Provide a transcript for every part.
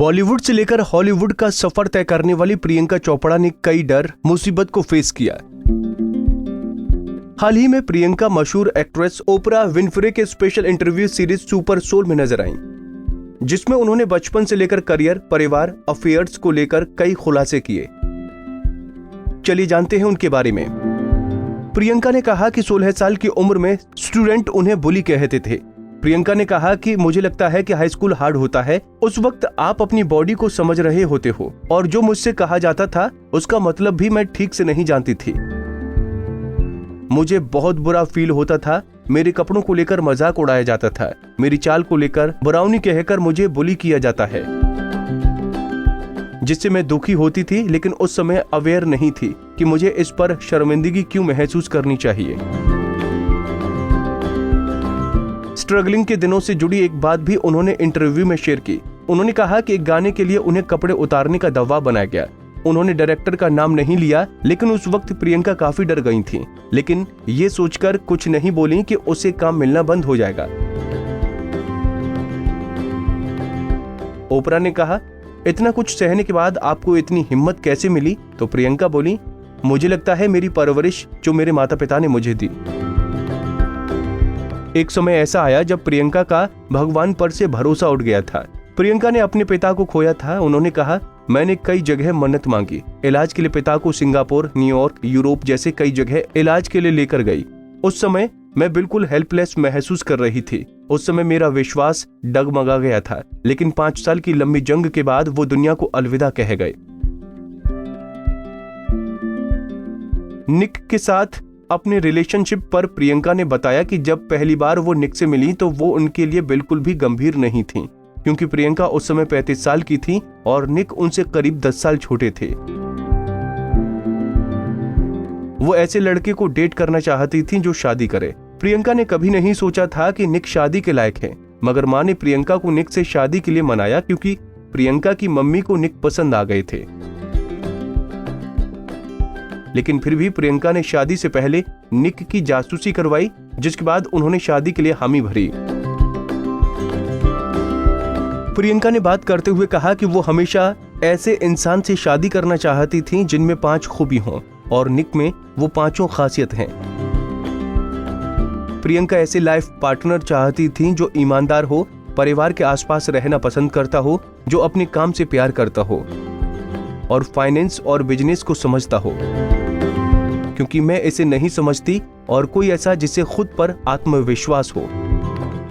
बॉलीवुड से लेकर हॉलीवुड का सफर तय करने वाली प्रियंका चोपड़ा ने कई डर मुसीबत को फेस किया। हाल ही में प्रियंका मशहूर एक्ट्रेस ओपरा विनफ्रे के special interview series super soul में नजर आईं, जिसमें उन्होंने बचपन से लेकर करियर, परिवार, अफेयर्स को लेकर कई खुलासे किए। चलिए जानते हैं उनके बारे में। प्रियंका ने कहा कि 16 साल की उम्र में स्टूडेंट उन्हें बुली कहते थे। प्रियंका ने कहा कि मुझे लगता है कि हाई स्कूल हार्ड होता है। उस वक्त आप अपनी बॉडी को समझ रहे होते हो और जो मुझसे कहा जाता था उसका मतलब भी मैं ठीक से नहीं जानती थी। मुझे बहुत बुरा फील होता था। मेरे कपड़ों को लेकर मजाक उड़ाया जाता था। मेरी चाल को लेकर ब्राउनी कहकर मुझे बुली किया जाता है, जिससे मैं दुखी होती थी, लेकिन उस समय अवेयर नहीं थी कि मुझे इस पर शर्मिंदगी क्यों महसूस करनी चाहिए। स्ट्रगलिंग के दिनों से जुड़ी एक बात भी उन्होंने इंटरव्यू में शेयर की। उन्होंने कहा कि एक गाने के लिए उन्हें कपड़े उतारने का दबाव बनाया गया। उन्होंने डायरेक्टर का नाम नहीं लिया, लेकिन उस वक्त प्रियंका काफी डर गई थीं, लेकिन ये सोचकर कुछ नहीं बोली कि उसे काम मिलना बंद हो जाएगा। ओपरा ने कहा, इतना कुछ सहने के बाद आपको इतनी हिम्मत कैसे मिली? तो प्रियंका बोली, मुझे लगता है मेरी परवरिश जो मेरे माता पिता ने मुझे दी। एक समय ऐसा आया जब प्रियंका का भगवान पर से भरोसा उठ गया था। प्रियंका ने अपने पिता को खोया था। उन्होंने कहा, मैंने कई जगह मन्नत मांगी। इलाज के लिए पिता को सिंगापुर, न्यूयॉर्क, यूरोप जैसे कई जगह इलाज के लिए लेकर गई। उस समय मैं बिल्कुल हेल्पलेस महसूस कर रही थी। उस समय मेरा विश्वास डगमगा गया था, लेकिन 5 साल की लंबी जंग के बाद वो दुनिया को अलविदा कह गए। निक के साथ अपने रिलेशनशिप पर प्रियंका ने बताया कि जब पहली बार वो निक से मिली तो वो उनके लिए बिल्कुल भी गंभीर नहीं थी, क्योंकि प्रियंका उस समय 35 साल की थी और निक उनसे करीब 10 साल छोटे थे। वो ऐसे लड़के को डेट करना चाहती थी जो शादी करे। प्रियंका ने कभी नहीं सोचा था कि निक शादी के लायक है, मगर माँ ने प्रियंका को निक से शादी के लिए मनाया क्योंकि प्रियंका की मम्मी को निक पसंद आ गए थे। लेकिन फिर भी प्रियंका ने शादी से पहले निक की जासूसी करवाई, जिसके बाद उन्होंने शादी के लिए हामी भरी। प्रियंका ने बात करते हुए कहा कि वो हमेशा ऐसे इंसान से शादी करना चाहती थी जिनमें 5 खूबी हों, और निक में वो 5 खासियत हैं। प्रियंका ऐसे लाइफ पार्टनर चाहती थी जो ईमानदार हो, परिवार के आसपास रहना पसंद करता हो, जो अपने काम से प्यार करता हो और फाइनेंस और बिजनेस को समझता हो, क्योंकि मैं इसे नहीं समझती, और कोई ऐसा जिसे खुद पर आत्मविश्वास हो।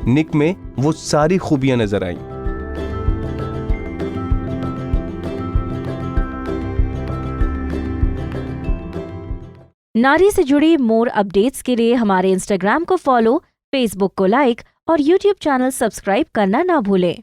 निक में वो सारी खूबियां नजर आईं। नारी से जुड़ी मोर अपडेट्स के लिए हमारे इंस्टाग्राम को फॉलो, फेसबुक को लाइक और यूट्यूब चैनल सब्सक्राइब करना ना भूलें।